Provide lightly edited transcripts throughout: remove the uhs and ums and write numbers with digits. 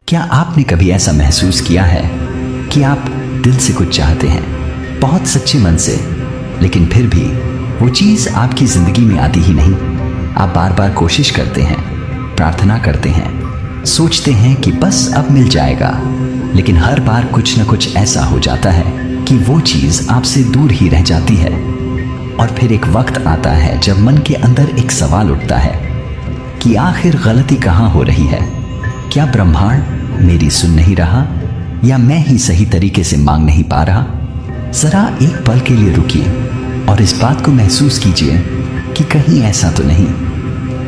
क्या आपने कभी ऐसा महसूस किया है कि आप दिल से कुछ चाहते हैं, बहुत सच्चे मन से, लेकिन फिर भी वो चीज आपकी जिंदगी में आती ही नहीं? आप बार बार कोशिश करते हैं, प्रार्थना करते हैं, सोचते हैं कि बस अब मिल जाएगा, लेकिन हर बार कुछ न कुछ ऐसा हो जाता है कि वो चीज आपसे दूर ही रह जाती है। और फिर एक वक्त आता है जब मन के अंदर एक सवाल उठता है कि आखिर गलती कहाँ हो रही है? क्या ब्रह्मांड मेरी सुन नहीं रहा, या मैं ही सही तरीके से मांग नहीं पा रहा? जरा एक पल के लिए रुकिए और इस बात को महसूस कीजिए कि कहीं ऐसा तो नहीं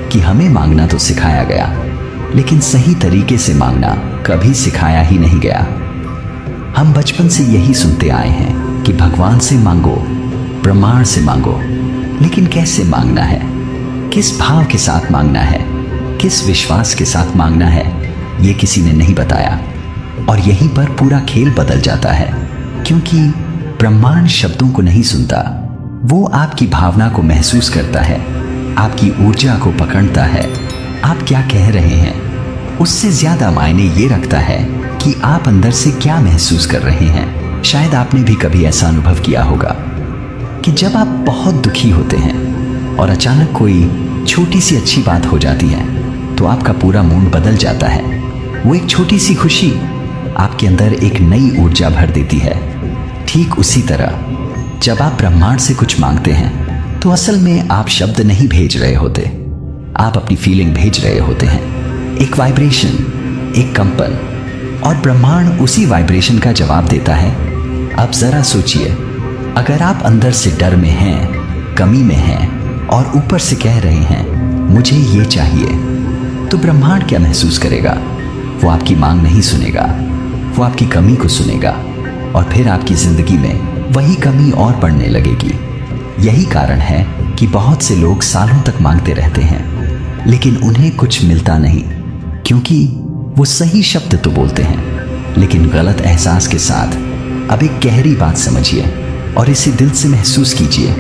कि हमें मांगना तो सिखाया गया, लेकिन सही तरीके से मांगना कभी सिखाया ही नहीं गया। हम बचपन से यही सुनते आए हैं कि भगवान से मांगो, ब्रह्मांड से मांगो, लेकिन कैसे मांगना है, किस भाव के साथ मांगना है, किस विश्वास के साथ मांगना है, ये किसी ने नहीं बताया। और यहीं पर पूरा खेल बदल जाता है, क्योंकि ब्रह्मांड शब्दों को नहीं सुनता, वो आपकी भावना को महसूस करता है, आपकी ऊर्जा को पकड़ता है। आप क्या कह रहे हैं उससे ज्यादा मायने ये रखता है कि आप अंदर से क्या महसूस कर रहे हैं। शायद आपने भी कभी ऐसा अनुभव किया होगा कि जब आप बहुत दुखी होते हैं और अचानक कोई छोटी सी अच्छी बात हो जाती है तो आपका पूरा मूड बदल जाता है। वो एक छोटी सी खुशी आपके अंदर एक नई ऊर्जा भर देती है। ठीक उसी तरह जब आप ब्रह्मांड से कुछ मांगते हैं तो असल में आप शब्द नहीं भेज रहे होते, आप अपनी फीलिंग भेज रहे होते हैं, एक वाइब्रेशन, एक कंपन, और ब्रह्मांड उसी वाइब्रेशन का जवाब देता है। अब जरा सोचिए, अगर आप अंदर से डर में हैं, कमी में हैं और ऊपर से कह रहे हैं मुझे ये चाहिए, तो ब्रह्मांड क्या महसूस करेगा? वो आपकी मांग नहीं सुनेगा, वो आपकी कमी को सुनेगा, और फिर आपकी जिंदगी में वही कमी और बढ़ने लगेगी। यही कारण है कि बहुत से लोग सालों तक मांगते रहते हैं, लेकिन उन्हें कुछ मिलता नहीं, क्योंकि वो सही शब्द तो बोलते हैं, लेकिन गलत एहसास के साथ। अब एक गहरी बात समझिए और इसे दिल से महसूस कीजिए।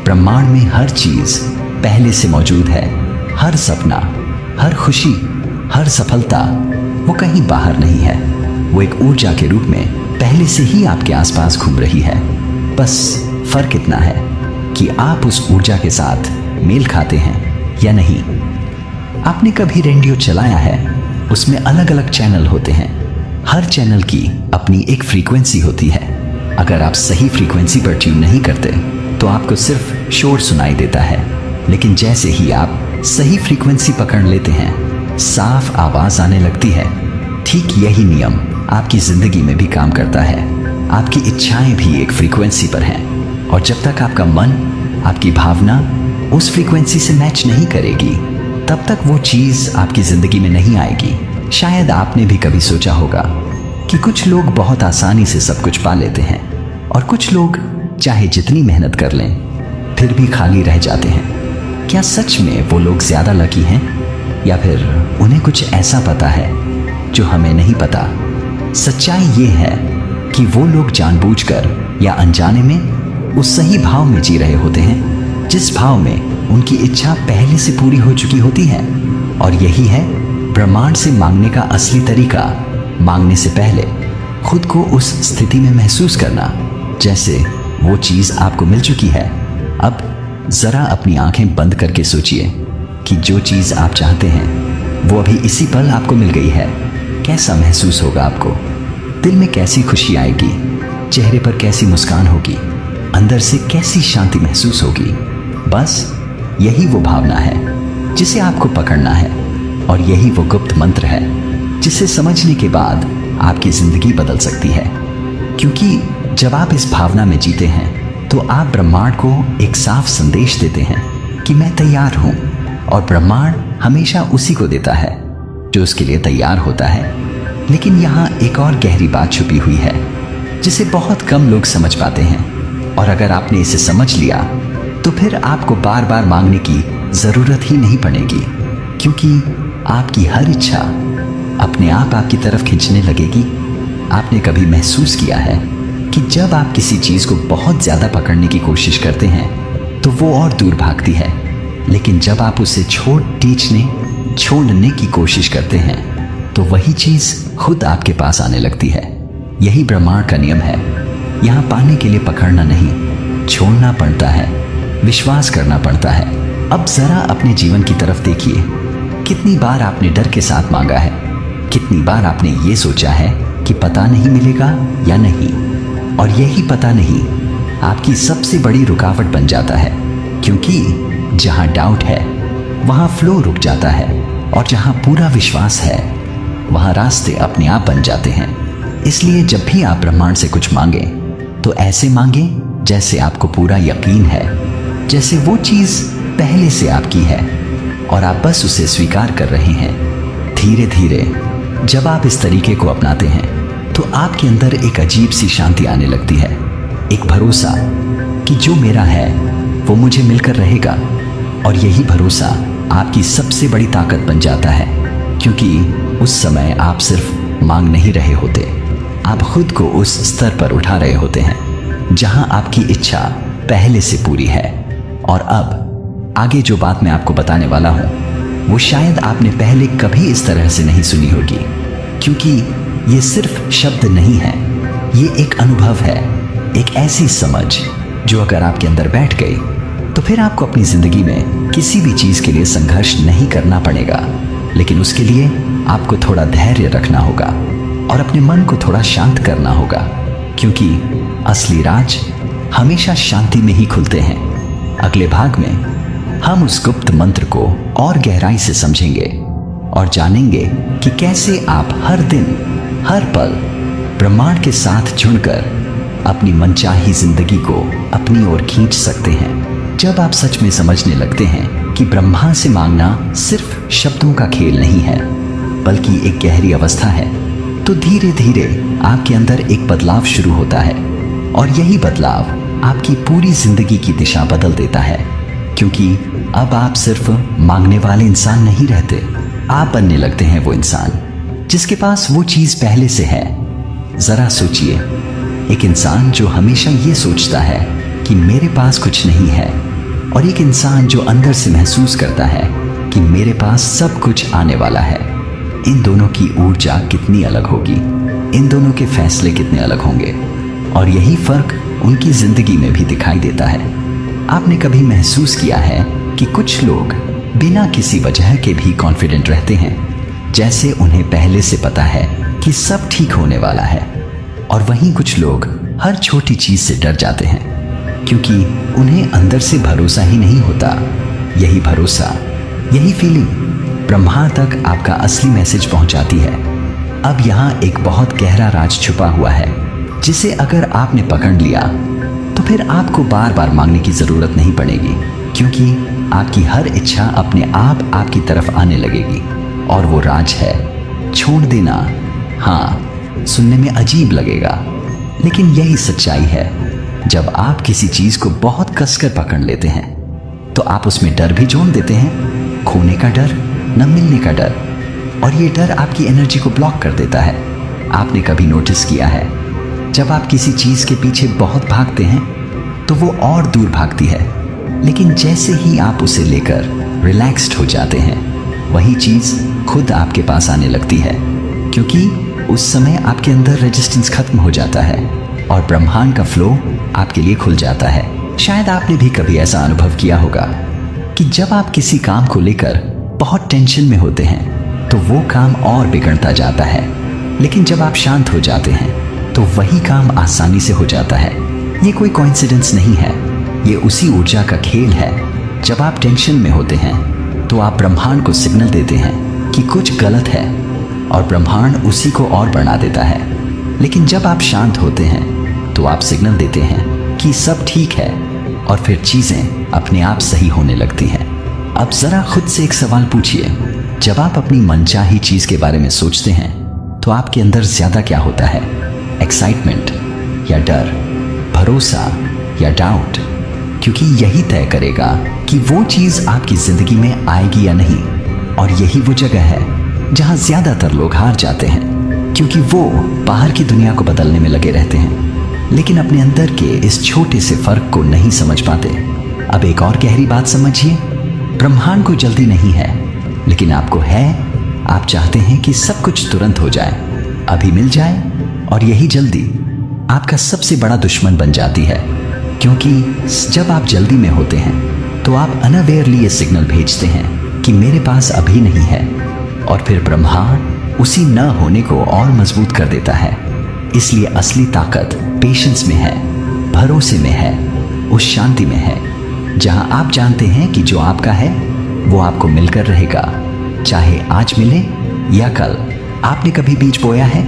ब्रह्मांड में हर चीज पहले से मौजूद है। हर सपना, हर खुशी, हर सफलता वो कहीं बाहर नहीं है, वो एक ऊर्जा के रूप में पहले से ही आपके आसपास घूम रही है। बस फर्क इतना है कि आप उस ऊर्जा के साथ मेल खाते हैं या नहीं। आपने कभी रेडियो चलाया है? उसमें अलग अलग चैनल होते हैं, हर चैनल की अपनी एक फ्रीक्वेंसी होती है। अगर आप सही फ्रीक्वेंसी पर ट्यून नहीं करते तो आपको सिर्फ शोर सुनाई देता है, लेकिन जैसे ही आप सही फ्रीक्वेंसी पकड़ लेते हैं, साफ आवाज आने लगती है। ठीक यही नियम आपकी जिंदगी में भी काम करता है। आपकी इच्छाएं भी एक फ्रीक्वेंसी पर हैं, और जब तक आपका मन, आपकी भावना उस फ्रीक्वेंसी से मैच नहीं करेगी, तब तक वो चीज आपकी जिंदगी में नहीं आएगी। शायद आपने भी कभी सोचा होगा कि कुछ लोग बहुत आसानी से सब कुछ पा लेते हैं, और कुछ लोग चाहे जितनी मेहनत कर लें फिर भी खाली रह जाते हैं। क्या सच में वो लोग ज्यादा लकी हैं, या फिर उन्हें कुछ ऐसा पता है जो हमें नहीं पता? सच्चाई ये है कि वो लोग जानबूझकर या अनजाने में उस सही भाव में जी रहे होते हैं जिस भाव में उनकी इच्छा पहले से पूरी हो चुकी होती है। और यही है ब्रह्मांड से मांगने का असली तरीका। मांगने से पहले खुद को उस स्थिति में महसूस करना जैसे वो चीज आपको मिल चुकी है। अब जरा अपनी आंखें बंद करके सोचिए कि जो चीज आप चाहते हैं वो अभी इसी पल आपको मिल गई है। कैसा महसूस होगा आपको? दिल में कैसी खुशी आएगी, चेहरे पर कैसी मुस्कान होगी, अंदर से कैसी शांति महसूस होगी? बस यही वो भावना है जिसे आपको पकड़ना है, और यही वो गुप्त मंत्र है जिसे समझने के बाद आपकी जिंदगी बदल सकती है। क्योंकि जब आप इस भावना में जीते हैं तो आप ब्रह्मांड को एक साफ संदेश देते हैं कि मैं तैयार हूं, और ब्रह्मांड हमेशा उसी को देता है जो उसके लिए तैयार होता है। लेकिन यहाँ एक और गहरी बात छुपी हुई है जिसे बहुत कम लोग समझ पाते हैं, और अगर आपने इसे समझ लिया तो फिर आपको बार बार मांगने की जरूरत ही नहीं पड़ेगी, क्योंकि आपकी हर इच्छा अपने आप आपकी तरफ खींचने लगेगी। आपने कभी महसूस किया है कि जब आप किसी चीज को बहुत ज्यादा पकड़ने की कोशिश करते हैं तो वो और दूर भागती है, लेकिन जब आप उसे छोड़ने की कोशिश करते हैं तो वही चीज खुद आपके पास आने लगती है। यही ब्रह्मांड का नियम है। यहाँ पाने के लिए पकड़ना नहीं, छोड़ना पड़ता है, विश्वास करना पड़ता है। अब जरा अपने जीवन की तरफ देखिए। कितनी बार आपने डर के साथ मांगा है, कितनी बार आपने ये सोचा है कि पता नहीं मिलेगा या नहीं, और यही पता नहीं आपकी सबसे बड़ी रुकावट बन जाता है। क्योंकि जहां डाउट है वहां फ्लो रुक जाता है, और जहां पूरा विश्वास है वहां रास्ते अपने आप बन जाते हैं। इसलिए जब भी आप ब्रह्मांड से कुछ मांगे तो ऐसे मांगे जैसे आपको पूरा यकीन है, जैसे वो चीज पहले से आपकी है और आप बस उसे स्वीकार कर रहे हैं। धीरे धीरे जब आप इस तरीके को अपनाते हैं तो आपके अंदर एक अजीब सी शांति आने लगती है, एक भरोसा कि जो मेरा है वो मुझे मिलकर रहेगा। और यही भरोसा आपकी सबसे बड़ी ताकत बन जाता है, क्योंकि उस समय आप सिर्फ मांग नहीं रहे होते, आप खुद को उस स्तर पर उठा रहे होते हैं जहां आपकी इच्छा पहले से पूरी है। और अब आगे जो बात मैं आपको बताने वाला हूं वो शायद आपने पहले कभी इस तरह से नहीं सुनी होगी, क्योंकि ये सिर्फ शब्द नहीं है, ये एक अनुभव है, एक ऐसी समझ जो अगर आपके अंदर बैठ गई तो फिर आपको अपनी जिंदगी में किसी भी चीज के लिए संघर्ष नहीं करना पड़ेगा। लेकिन उसके लिए आपको थोड़ा धैर्य रखना होगा और अपने मन को थोड़ा शांत करना होगा, क्योंकि असली राज हमेशा शांति में ही खुलते हैं। अगले भाग में हम उस गुप्त मंत्र को और गहराई से समझेंगे और जानेंगे कि कैसे आप हर दिन हर पल ब्रह्मांड के साथ जुड़कर अपनी मनचाही जिंदगी को अपनी ओर खींच सकते हैं। जब आप सच में समझने लगते हैं कि ब्रह्मा से मांगना सिर्फ शब्दों का खेल नहीं है बल्कि एक गहरी अवस्था है, तो धीरे धीरे आपके अंदर एक बदलाव शुरू होता है, और यही बदलाव आपकी पूरी जिंदगी की दिशा बदल देता है। क्योंकि अब आप सिर्फ मांगने वाले इंसान नहीं रहते, आप बनने लगते हैं वो इंसान जिसके पास वो चीज पहले से है। जरा सोचिए, एक इंसान जो हमेशा ये सोचता है कि मेरे पास कुछ नहीं है, और एक इंसान जो अंदर से महसूस करता है कि मेरे पास सब कुछ आने वाला है। इन दोनों की ऊर्जा कितनी अलग होगी, इन दोनों के फैसले कितने अलग होंगे, और यही फर्क उनकी जिंदगी में भी दिखाई देता है। आपने कभी महसूस किया है कि कुछ लोग बिना किसी वजह के भी कॉन्फिडेंट रहते हैं, जैसे उन्हें पहले से पता है कि सब ठीक होने वाला है, और वहीं कुछ लोग हर छोटी चीज से डर जाते हैं क्योंकि उन्हें अंदर से भरोसा ही नहीं होता। यही भरोसा, यही फीलिंग ब्रह्मा तक आपका असली मैसेज पहुंचाती है। अब यहाँ एक बहुत गहरा राज छुपा हुआ है, जिसे अगर आपने पकड़ लिया तो फिर आपको बार बार मांगने की जरूरत नहीं पड़ेगी, क्योंकि आपकी हर इच्छा अपने आप आपकी तरफ आने लगेगी। और वो राज है छोड़ देना। हाँ, सुनने में अजीब लगेगा, लेकिन यही सच्चाई है। जब आप किसी चीज को बहुत कसकर पकड़ लेते हैं तो आप उसमें डर भी जोड़ देते हैं, खोने का डर, न मिलने का डर, और ये डर आपकी एनर्जी को ब्लॉक कर देता है। आपने कभी नोटिस किया है, जब आप किसी चीज के पीछे बहुत भागते हैं तो वो और दूर भागती है, लेकिन जैसे ही आप उसे लेकर रिलैक्स्ड हो जाते हैं वही चीज खुद आपके पास आने लगती है, क्योंकि उस समय आपके अंदर रेजिस्टेंस खत्म हो जाता है और ब्रह्मांड का फ्लो आपके लिए खुल जाता है। शायद आपने भी कभी ऐसा अनुभव किया होगा कि जब आप किसी काम को लेकर बहुत टेंशन में होते हैं तो वो काम और बिगड़ता जाता है, लेकिन जब आप शांत हो जाते हैं तो वही काम आसानी से हो जाता है। ये कोई कोइंसिडेंस नहीं है, ये उसी ऊर्जा का खेल है। जब आप टेंशन में होते हैं तो आप ब्रह्मांड को सिग्नल देते हैं कि कुछ गलत है, और ब्रह्मांड उसी को और बढ़ा देता है। लेकिन जब आप शांत होते हैं तो आप सिग्नल देते हैं कि सब ठीक है, और फिर चीजें अपने आप सही होने लगती हैं। अब जरा खुद से एक सवाल पूछिए, जब आप अपनी मनचाही चीज के बारे में सोचते हैं तो आपके अंदर ज्यादा क्या होता है? एक्साइटमेंट या डर, भरोसा या डाउट? क्योंकि यही तय करेगा कि वो चीज आपकी जिंदगी में आएगी या नहीं। और यही वो जगह है जहां ज्यादातर लोग हार जाते हैं, क्योंकि वो बाहर की दुनिया को बदलने में लगे रहते हैं, लेकिन अपने अंदर के इस छोटे से फर्क को नहीं समझ पाते। अब एक और गहरी बात समझिए, ब्रह्मांड को जल्दी नहीं है, लेकिन आपको है। आप चाहते हैं कि सब कुछ तुरंत हो जाए, अभी मिल जाए, और यही जल्दी आपका सबसे बड़ा दुश्मन बन जाती है। क्योंकि जब आप जल्दी में होते हैं तो आप अनअवेयरली ये सिग्नल भेजते हैं कि मेरे पास अभी नहीं है, और फिर ब्रह्मा उसी न होने को और मजबूत कर देता है। इसलिए असली ताकत पेशेंस में है, भरोसे में है, उस शांति में है जहां आप जानते हैं कि जो आपका है वो आपको मिलकर रहेगा, चाहे आज मिले या कल। आपने कभी बीज बोया है?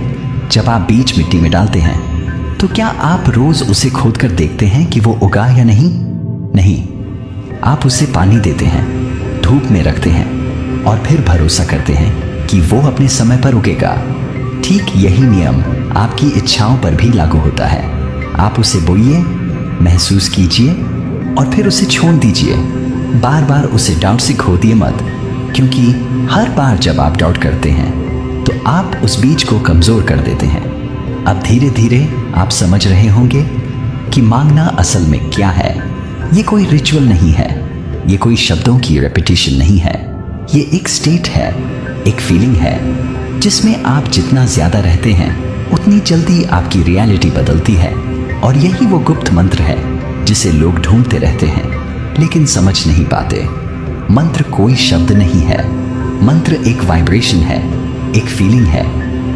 जब आप बीज मिट्टी में डालते हैं तो क्या आप रोज उसे खोद कर देखते हैं कि वो उगा या नहीं? नहीं, आप उसे पानी देते हैं, धूप में रखते हैं और फिर भरोसा करते हैं कि वो अपने समय पर उगेगा। ठीक यही नियम आपकी इच्छाओं पर भी लागू होता है। आप उसे बोइए, महसूस कीजिए और फिर उसे छोड़ दीजिए। बार बार उसे डाउट से खोदिए मत, क्योंकि हर बार जब आप डाउट करते हैं तो आप उस बीज को कमजोर कर देते हैं। अब धीरे धीरे आप समझ रहे होंगे कि मांगना असल में क्या है। ये कोई रिचुअल नहीं है, ये कोई शब्दों की रेपिटेशन नहीं है, ये एक स्टेट है, एक फीलिंग है जिसमें आप जितना ज्यादा रहते हैं उतनी जल्दी आपकी रियलिटी बदलती है। और यही वो गुप्त मंत्र है जिसे लोग ढूंढते रहते हैं लेकिन समझ नहीं पाते। मंत्र कोई शब्द नहीं है, मंत्र एक वाइब्रेशन है, एक फीलिंग है।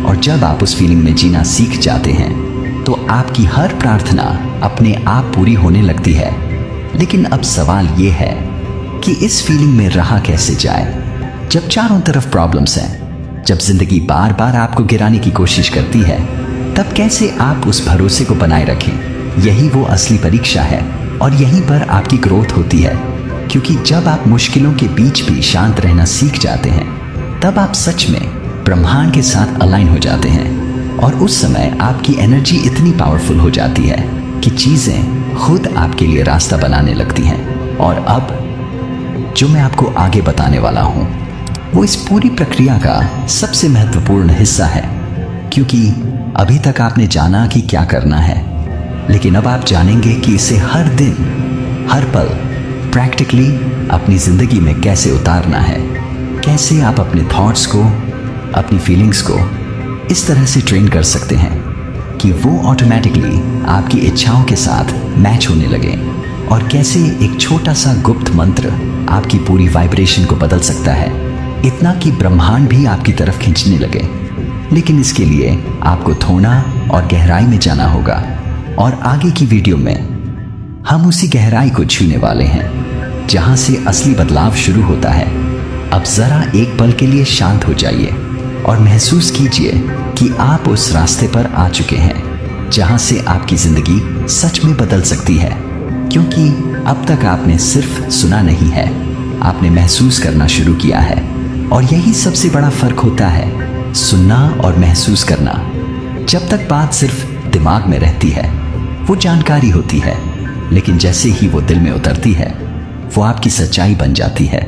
और जब आप उस फीलिंग में जीना सीख जाते हैं तो आपकी हर प्रार्थना अपने आप पूरी होने लगती है। लेकिन अब सवाल ये है कि इस फीलिंग में रहा कैसे जाए जब चारों तरफ प्रॉब्लम्स हैं, जब जिंदगी बार बार आपको गिराने की कोशिश करती है। तब कैसे आप उस भरोसे को बनाए रखें? यही वो असली परीक्षा है और यहीं पर आपकी ग्रोथ होती है। क्योंकि जब आप मुश्किलों के बीच भी शांत रहना सीख जाते हैं तब आप सच में ब्रह्मांड के साथ अलाइन हो जाते हैं। और उस समय आपकी एनर्जी इतनी पावरफुल हो जाती है कि चीजें खुद आपके लिए रास्ता बनाने लगती हैं। और अब जो मैं आपको आगे बताने वाला हूं वो इस पूरी प्रक्रिया का सबसे महत्वपूर्ण हिस्सा है। क्योंकि अभी तक आपने जाना कि क्या करना है, लेकिन अब आप जानेंगे कि इसे हर दिन, हर पल प्रैक्टिकली अपनी जिंदगी में कैसे उतारना है। कैसे आप अपने थॉट्स को, अपनी फीलिंग्स को इस तरह से ट्रेन कर सकते हैं कि वो ऑटोमेटिकली आपकी इच्छाओं के साथ मैच होने लगे। और कैसे एक छोटा सा गुप्त मंत्र आपकी पूरी वाइब्रेशन को बदल सकता है, इतना कि ब्रह्मांड भी आपकी तरफ खींचने लगे। लेकिन इसके लिए आपको थोड़ा और गहराई में जाना होगा। और आगे की वीडियो में हम उसी गहराई को छूने वाले हैं जहां से असली बदलाव शुरू होता है। अब जरा एक पल के लिए शांत हो जाइए और महसूस कीजिए कि आप उस रास्ते पर आ चुके हैं जहां से आपकी जिंदगी सच में बदल सकती है। क्योंकि अब तक आपने सिर्फ सुना नहीं है, आपने महसूस करना शुरू किया है। और यही सबसे बड़ा फर्क होता है, सुनना और महसूस करना। जब तक बात सिर्फ दिमाग में रहती है वो जानकारी होती है, लेकिन जैसे ही वो दिल में उतरती है वो आपकी सच्चाई बन जाती है।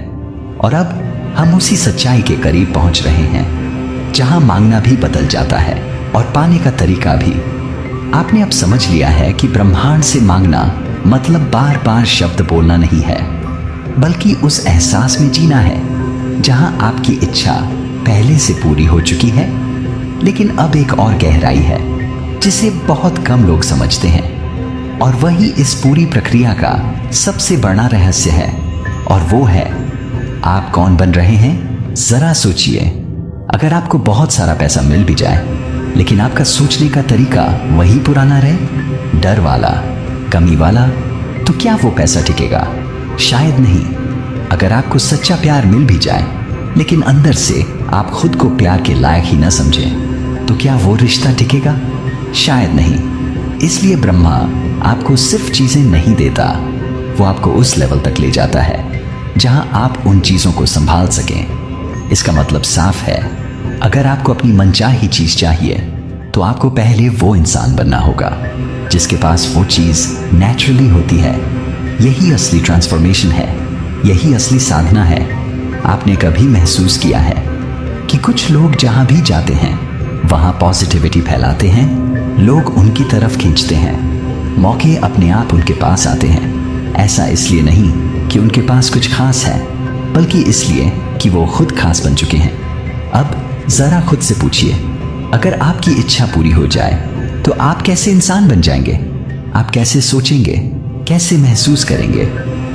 और अब हम उसी सच्चाई के करीब पहुंच रहे हैं जहां मांगना भी बदल जाता है और पाने का तरीका भी। आपने अब समझ लिया है कि ब्रह्मांड से मांगना मतलब बार बार शब्द बोलना नहीं है, बल्कि उस एहसास में जीना है जहां आपकी इच्छा पहले से पूरी हो चुकी है। लेकिन अब एक और गहराई है जिसे बहुत कम लोग समझते हैं, और वही इस पूरी प्रक्रिया का सबसे बड़ा रहस्य है। और वो है, आप कौन बन रहे हैं? जरा सोचिए, अगर आपको बहुत सारा पैसा मिल भी जाए लेकिन आपका सोचने का तरीका वही पुराना रहे, डर वाला, कमी वाला, तो क्या वो पैसा टिकेगा? शायद नहीं। अगर आपको सच्चा प्यार मिल भी जाए लेकिन अंदर से आप खुद को प्यार के लायक ही न समझें, तो क्या वो रिश्ता टिकेगा? शायद नहीं। इसलिए ब्रह्मा आपको सिर्फ चीजें नहीं देता, वो आपको उस लेवल तक ले जाता है जहां आप उन चीजों को संभाल सकें। इसका मतलब साफ है, अगर आपको अपनी मनचाही चीज चाहिए तो आपको पहले वो इंसान बनना होगा जिसके पास वो चीज नेचुरली होती है। यही असली ट्रांसफॉर्मेशन है, यही असली साधना है। आपने कभी महसूस किया है कि कुछ लोग जहां भी जाते हैं वहां पॉजिटिविटी फैलाते हैं, लोग उनकी तरफ खींचते हैं, मौके अपने आप उनके पास आते हैं। ऐसा इसलिए नहीं कि उनके पास कुछ खास है, बल्कि इसलिए कि वो खुद खास बन चुके हैं। अब जरा खुद से पूछिए, अगर आपकी इच्छा पूरी हो जाए तो आप कैसे इंसान बन जाएंगे? आप कैसे सोचेंगे, कैसे महसूस करेंगे,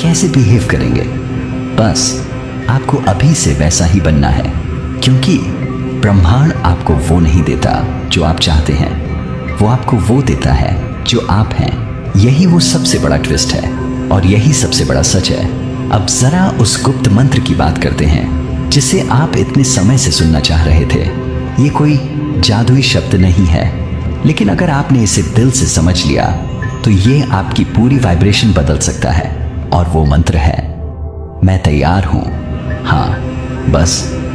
कैसे बिहेव करेंगे? बस आपको अभी से वैसा ही बनना है, क्योंकि ब्रह्मांड आपको वो नहीं देता जो आप चाहते हैं, वो आपको वो देता है जो आप हैं। यही वो सबसे बड़ा ट्विस्ट है और यही सबसे बड़ा सच है। अब जरा उस गुप्त मंत्र की बात करते हैं जिसे आप इतने समय से सुनना चाह रहे थे। ये कोई जादुई शब्द नहीं है, लेकिन अगर आपने इसे दिल से समझ लिया तो ये आपकी पूरी वाइब्रेशन बदल सकता है। और वो मंत्र है, मैं तैयार हूं। हाँ, बस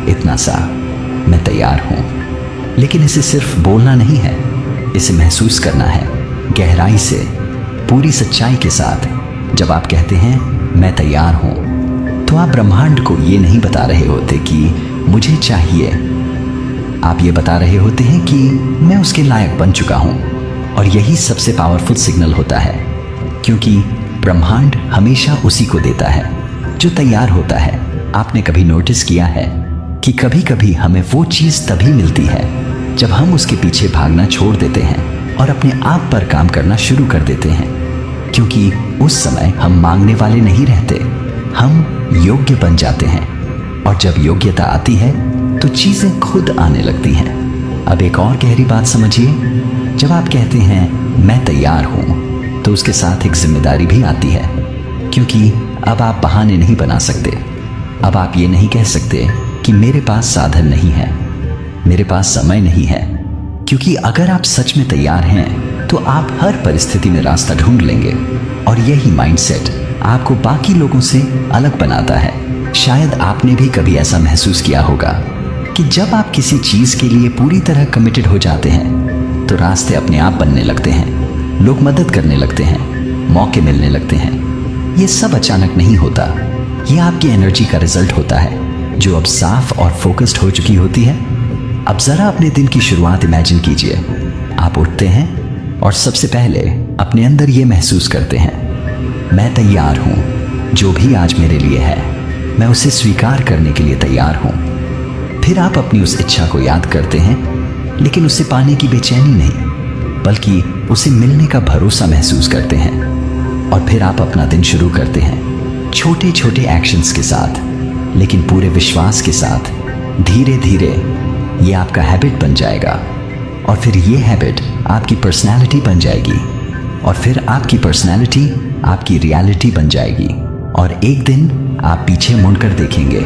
इतना सा, मैं तैयार हूं। लेकिन इसे सिर्फ बोलना नहीं है, इसे महसूस करना है गहराई से, पूरी सच्चाई के साथ। जब आप कहते हैं मैं तैयार हूं, तो आप ब्रह्मांड को ये नहीं बता रहे होते कि मुझे चाहिए। आप ये बता रहे होते हैं कि मैं उसके लायक बन चुका हूं। और यही सबसे पावरफुल सिग्नल होता है, क्योंकि ब्रह्मांड हमेशा उसी को देता है जो तैयार होता है। आपने कभी नोटिस किया है कि कभी कभी हमें वो चीज तभी मिलती है जब हम उसके पीछे भागना छोड़ देते हैं और अपने आप पर काम करना शुरू कर देते हैं, क्योंकि उस समय हम मांगने वाले नहीं रहते, हम योग्य बन जाते हैं। और जब योग्यता आती है तो चीजें खुद आने लगती हैं। अब एक और गहरी बात समझिए, जब आप कहते हैं मैं तैयार हूं, तो उसके साथ एक जिम्मेदारी भी आती है, क्योंकि अब आप बहाने नहीं बना सकते। अब आप ये नहीं कह सकते कि मेरे पास साधन नहीं है, मेरे पास समय नहीं है, क्योंकि अगर आप सच में तैयार हैं तो आप हर परिस्थिति में रास्ता ढूंढ लेंगे। और यही माइंडसेट आपको बाकी लोगों से अलग बनाता है। शायद आपने भी कभी ऐसा महसूस किया होगा कि जब आप किसी चीज के लिए पूरी तरह कमिटेड हो जाते हैं तो रास्ते अपने आप बनने लगते हैं, लोग मदद करने लगते हैं, मौके मिलने लगते हैं। ये सब अचानक नहीं होता, ये आपकी एनर्जी का रिजल्ट होता है जो अब साफ और फोकस्ड हो चुकी होती है। अब जरा अपने दिन की शुरुआत इमेजिन कीजिए। आप उठते हैं और सबसे पहले अपने अंदर ये महसूस करते हैं, मैं तैयार हूं, जो भी आज मेरे लिए है मैं उसे स्वीकार करने के लिए तैयार हूं। फिर आप अपनी उस इच्छा को याद करते हैं, लेकिन उसे पाने की बेचैनी नहीं, बल्कि उसे मिलने का भरोसा महसूस करते हैं। और फिर आप अपना दिन शुरू करते हैं छोटे छोटे एक्शंस के साथ, लेकिन पूरे विश्वास के साथ। धीरे धीरे ये आपका हैबिट बन जाएगा, और फिर ये हैबिट आपकी पर्सनैलिटी बन जाएगी, और फिर आपकी पर्सनैलिटी आपकी रियलिटी बन जाएगी। और एक दिन आप पीछे मुड़कर देखेंगे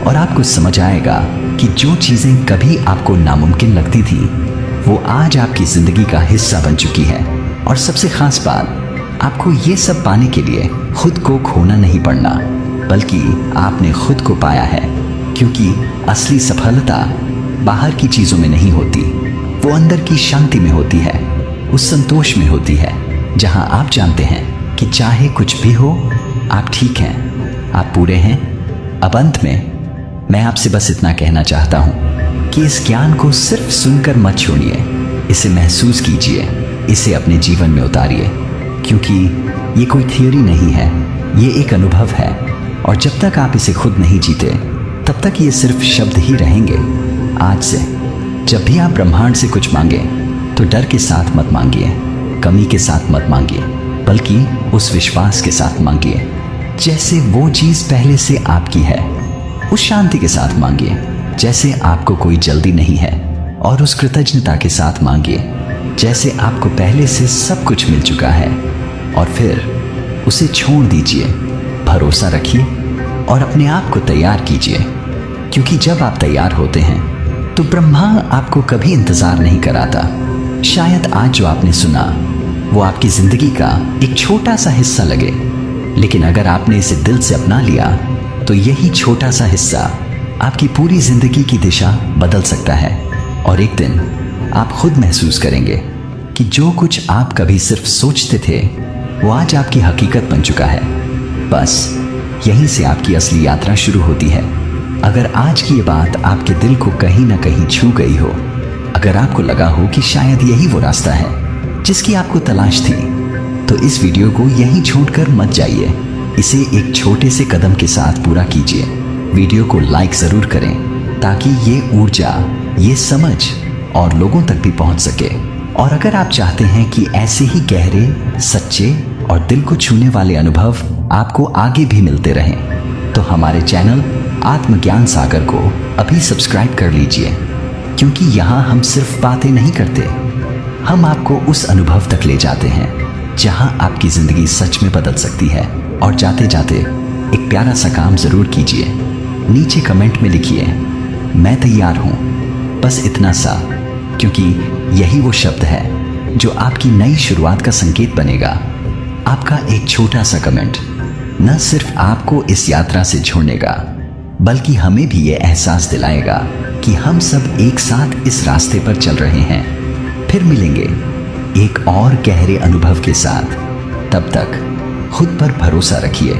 और आपको समझ आएगा कि जो चीजें कभी आपको नामुमकिन लगती थी वो आज आपकी जिंदगी का हिस्सा बन चुकी है। और सबसे खास बात, आपको ये सब पाने के लिए खुद को खोना नहीं पड़ना, बल्कि आपने खुद को पाया है। क्योंकि असली सफलता बाहर की चीजों में नहीं होती, वो अंदर की शांति में होती है, उस संतोष में होती है, जहां आप जानते हैं कि चाहे कुछ भी हो आप ठीक हैं, आप पूरे हैं। अब अंत में मैं आपसे बस इतना कहना चाहता हूं कि इस ज्ञान को सिर्फ सुनकर मत छोड़िए, इसे महसूस कीजिए, इसे अपने जीवन में उतारिए, क्योंकि ये कोई थियोरी नहीं है, ये एक अनुभव है। और जब तक आप इसे खुद नहीं जीते तब तक ये सिर्फ शब्द ही रहेंगे। आज से जब भी आप ब्रह्मांड से कुछ मांगे तो डर के साथ मत मांगिए, कमी के साथ मत मांगिए, बल्कि उस विश्वास के साथ मांगिए जैसे वो चीज पहले से आपकी है। उस शांति के साथ मांगिए जैसे आपको कोई जल्दी नहीं है, और उस कृतज्ञता के साथ मांगिए जैसे आपको पहले से सब कुछ मिल चुका है। और फिर उसे छोड़ दीजिए, भरोसा रखिए और अपने आप को तैयार कीजिए, क्योंकि जब आप तैयार होते हैं तो ब्रह्मा आपको कभी इंतजार नहीं कराता। शायद आज जो आपने सुना वो आपकी जिंदगी का एक छोटा सा हिस्सा लगे, लेकिन अगर आपने इसे दिल से अपना लिया तो यही छोटा सा हिस्सा आपकी पूरी जिंदगी की दिशा बदल सकता है। और एक दिन आप खुद महसूस करेंगे कि जो कुछ आप कभी सिर्फ सोचते थे वो आज आपकी हकीकत बन चुका है। बस यहीं से आपकी असली यात्रा शुरू होती है। अगर आज की ये बात आपके दिल को कहीं ना कहीं छू गई हो, अगर आपको लगा हो कि शायद यही वो रास्ता है जिसकी आपको तलाश थी, तो इस वीडियो को यहीं छोड़कर मत जाइए, इसे एक छोटे से कदम के साथ पूरा कीजिए। वीडियो को लाइक जरूर करें ताकि ये ऊर्जा, ये समझ और लोगों तक भी पहुंच सके। और अगर आप चाहते हैं कि ऐसे ही गहरे, सच्चे और दिल को छूने वाले अनुभव आपको आगे भी मिलते रहें, तो हमारे चैनल आत्मज्ञान सागर को अभी सब्सक्राइब कर लीजिए। क्योंकि यहाँ हम सिर्फ बातें नहीं करते, हम आपको उस अनुभव तक ले जाते हैं जहां आपकी जिंदगी सच में बदल सकती है। और जाते जाते एक प्यारा सा काम जरूर कीजिए। नीचे कमेंट में लिखिए, मैं तैयार हूं, बस इतना सा, क्योंकि यही वो शब्द है जो आपकी नई शुरुआत का संकेत बनेगा। आपका एक छोटा सा कमेंट न सिर्फ आपको इस यात्रा से जोड़ेगा, बल्कि हमें भी ये एहसास दिलाएगा कि हम सब एक साथ इस रास्ते पर चल रहे हैं। फिर मिलेंगे एक और गहरे अनुभव के साथ। तब तक खुद पर भरोसा रखिए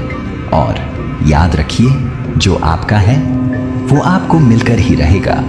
और याद रखिए, जो आपका है वो आपको मिलकर ही रहेगा।